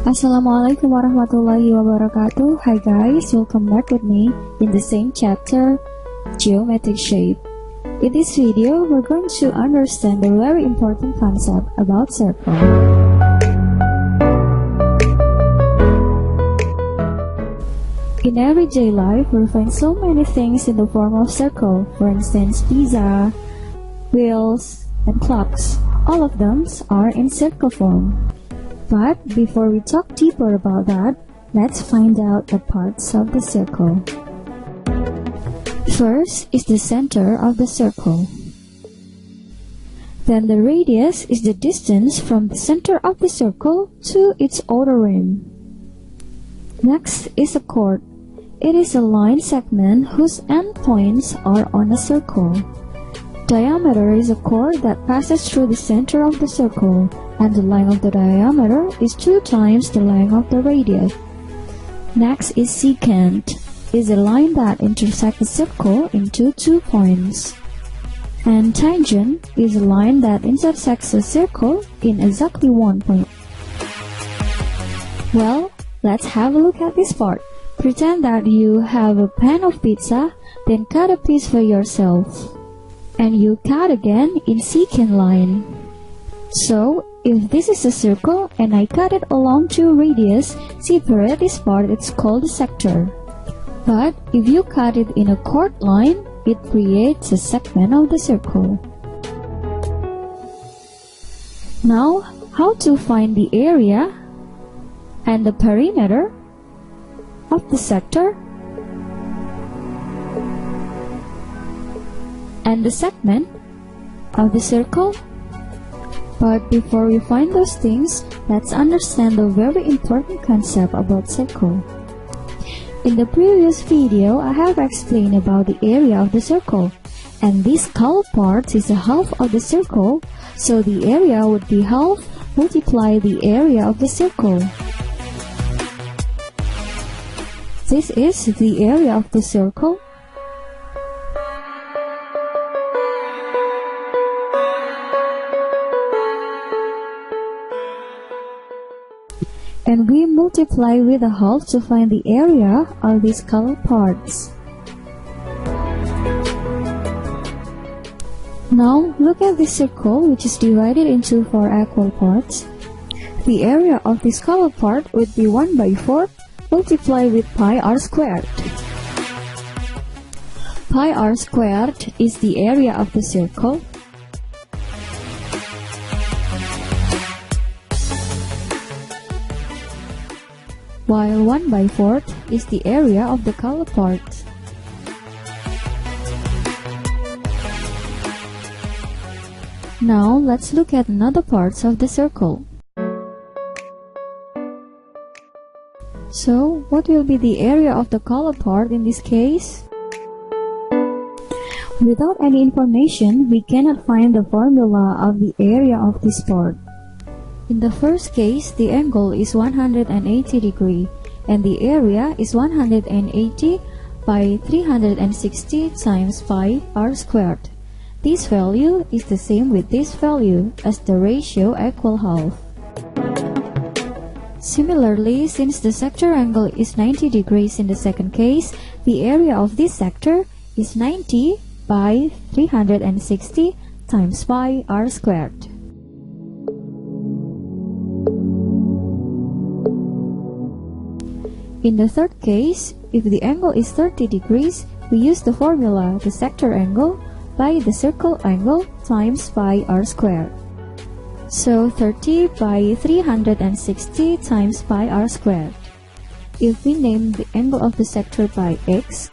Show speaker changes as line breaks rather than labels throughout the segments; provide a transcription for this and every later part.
Assalamualaikum warahmatullahi wabarakatuh. Hi guys, welcome back with me in the same chapter, Geometric Shape. In this video, we're going to understand the very important concept about circle. In everyday life, we find so many things in the form of circle. For instance, pizza, wheels, and clocks. All of them are in circle form. But before we talk deeper about that, let's find out the parts of the circle. First is the center of the circle. Then the radius is the distance from the center of the circle to its outer rim. Next is a chord. It is a line segment whose endpoints are on a circle. Diameter is a chord that passes through the center of the circle, and the length of the diameter is 2 times the length of the radius. Next is secant, is a line that intersects a circle into 2 points. And tangent is a line that intersects a circle in exactly 1 point. Well, let's have a look at this part. Pretend that you have a pan of pizza, then cut a piece for yourself. And you cut again in secant line. So, if this is a circle and I cut it along 2 radius, separate this part, it's called a sector. But if you cut it in a chord line, it creates a segment of the circle. Now, how to find the area and the perimeter of the sector and the segment of the circle? But before we find those things, let's understand the very important concept about circle. In the previous video, I have explained about the area of the circle, and this colored part is a half of the circle, so the area would be half multiply the area of the circle. This is the area of the circle. And we multiply with a half to find the area of these colored parts. Now look at this circle, which is divided into 4 equal parts. The area of this colored part would be 1/4 multiplied with pi r squared. Pi r squared is the area of the circle. While 1/4 is the area of the colored part. Now let's look at another parts of the circle. So, what will be the area of the colored part in this case? Without any information, we cannot find the formula of the area of this part. In the first case, the angle is 180 degrees, and the area is 180 by 360 times pi r squared. This value is the same with this value, as the ratio equal half. Similarly, since the sector angle is 90 degrees in the second case, the area of this sector is 90 by 360 times pi r squared. In the third case, if the angle is 30 degrees, we use the formula the sector angle by the circle angle times pi r squared. So 30 by 360 times pi r squared. If we name the angle of the sector by x,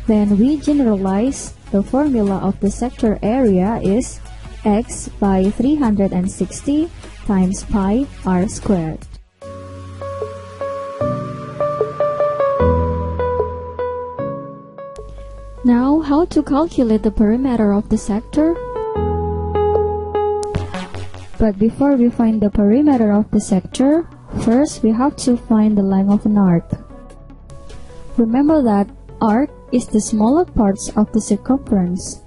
then we generalize the formula of the sector area is x by 360 times pi r squared. Now, how to calculate the perimeter of the sector? But before we find the perimeter of the sector, first we have to find the length of an arc. Remember that arc is the smaller parts of the circumference.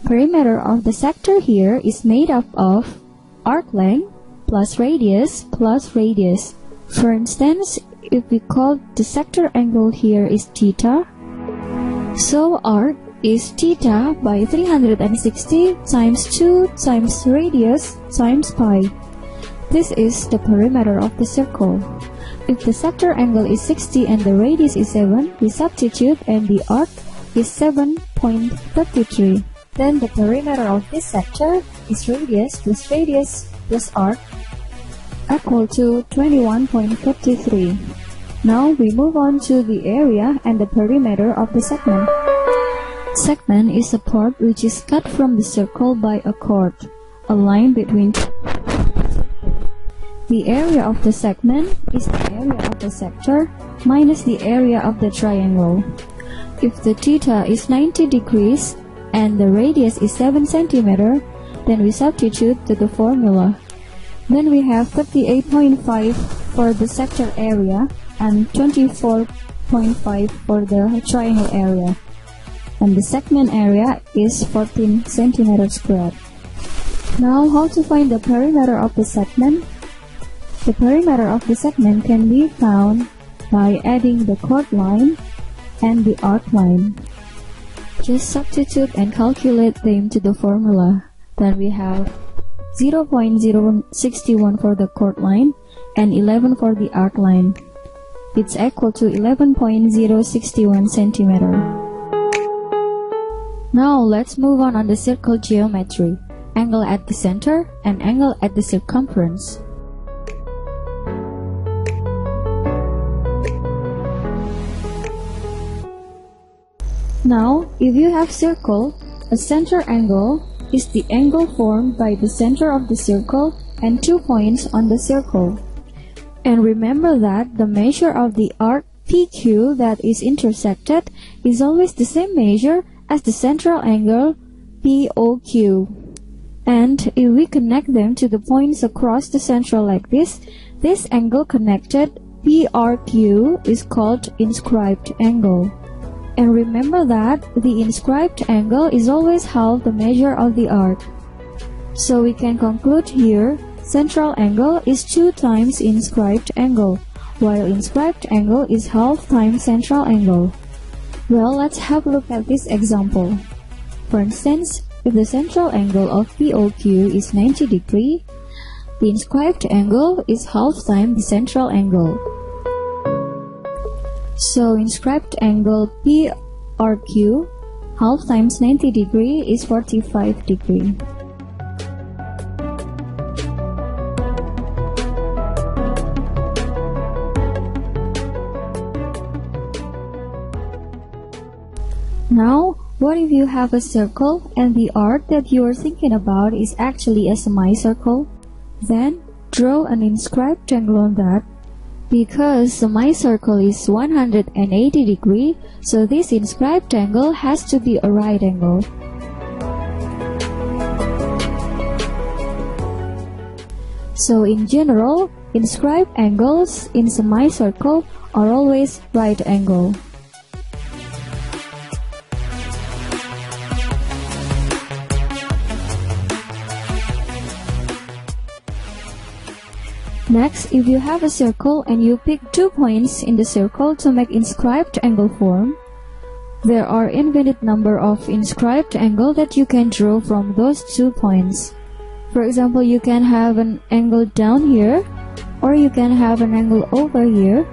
Perimeter of the sector here is made up of arc length plus radius plus radius. For instance, if we call the sector angle here is theta, so arc is theta by 360 times 2 times radius times pi. This is the perimeter of the circle. If the sector angle is 60 and the radius is 7, we substitute and the arc is 7.33. Then the perimeter of this sector is radius plus arc equal to 21.53. Now we move on to the area and the perimeter of the segment. Segment is a part which is cut from the circle by a chord, a line between. The area of the segment is the area of the sector minus the area of the triangle. If the theta is 90 degrees and the radius is 7 cm, then we substitute to the formula. Then we have 38.5 for the sector area and 24.5 for the triangle area. And the segment area is 14 cm squared. Now, how to find the perimeter of the segment? The perimeter of the segment can be found by adding the chord line and the arc line. Just substitute and calculate them to the formula. Then we have 0.061 for the chord line and 11 for the arc line. It's equal to 11.061 centimeter. Now let's move on the circle geometry. Angle at the center and angle at the circumference. Now, if you have circle, a center angle is the angle formed by the center of the circle and 2 points on the circle. And remember that the measure of the arc PQ that is intersected is always the same measure as the central angle POQ. And if we connect them to the points across the central like this angle connected PRQ is called inscribed angle. And remember that the inscribed angle is always half the measure of the arc. So we can conclude here, central angle is 2 times inscribed angle, while inscribed angle is half times central angle. Well, let's have a look at this example. For instance, if the central angle of POQ is 90 degrees, the inscribed angle is half times the central angle. So inscribed angle PRQ half times 90 degrees is 45 degrees. Now, what if you have a circle and the arc that you are thinking about is actually a semicircle? Then draw an inscribed angle on that. Because semicircle is 180 degrees, so this inscribed angle has to be a right angle. So in general, inscribed angles in semicircle are always right angle. Next, if you have a circle and you pick 2 points in the circle to make inscribed angle form, there are infinite number of inscribed angle that you can draw from those 2 points. For example, you can have an angle down here, or you can have an angle over here.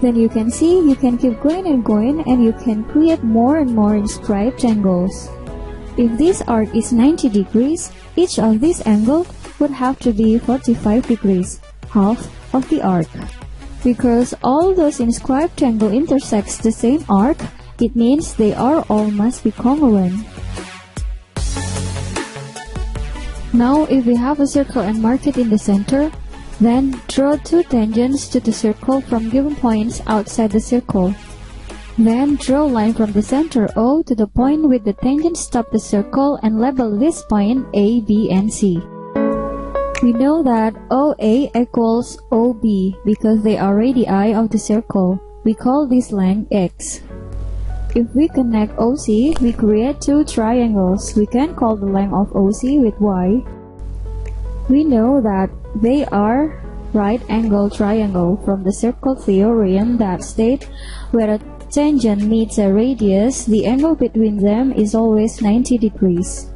Then you can see you can keep going and you can create more and more inscribed angles. If this arc is 90 degrees, each of these angles would have to be 45 degrees, half of the arc. Because all those inscribed angle intersects the same arc, it means they are all must be congruent. Now if we have a circle and mark it in the center, then draw 2 tangents to the circle from given points outside the circle. Then draw a line from the center O to the point with the tangent stop the circle and label this point A, B, and C. We know that OA equals OB because they are radii of the circle. We call this length X. If we connect OC, we create 2 triangles. We can call the length of OC with Y. We know that they are right-angled triangle from the circle theorem that states where a tangent meets a radius, the angle between them is always 90 degrees.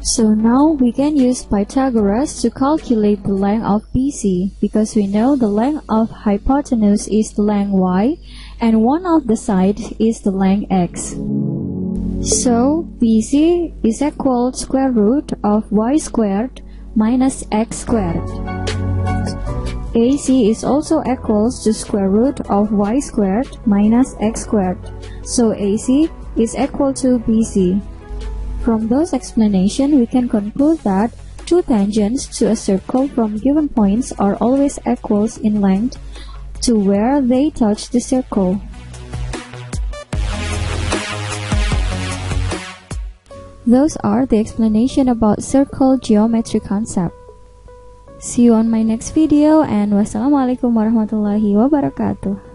So now we can use Pythagoras to calculate the length of BC, because we know the length of hypotenuse is the length y and one of the sides is the length x. So BC is equal to square root of y squared minus x squared. AC is also equals to square root of y squared minus x squared. So AC is equal to BC. From those explanations, we can conclude that two tangents to a circle from given points are always equals in length to where they touch the circle. Those are the explanation about circle geometry concept. See you on my next video, and wassalamualaikum warahmatullahi wabarakatuh.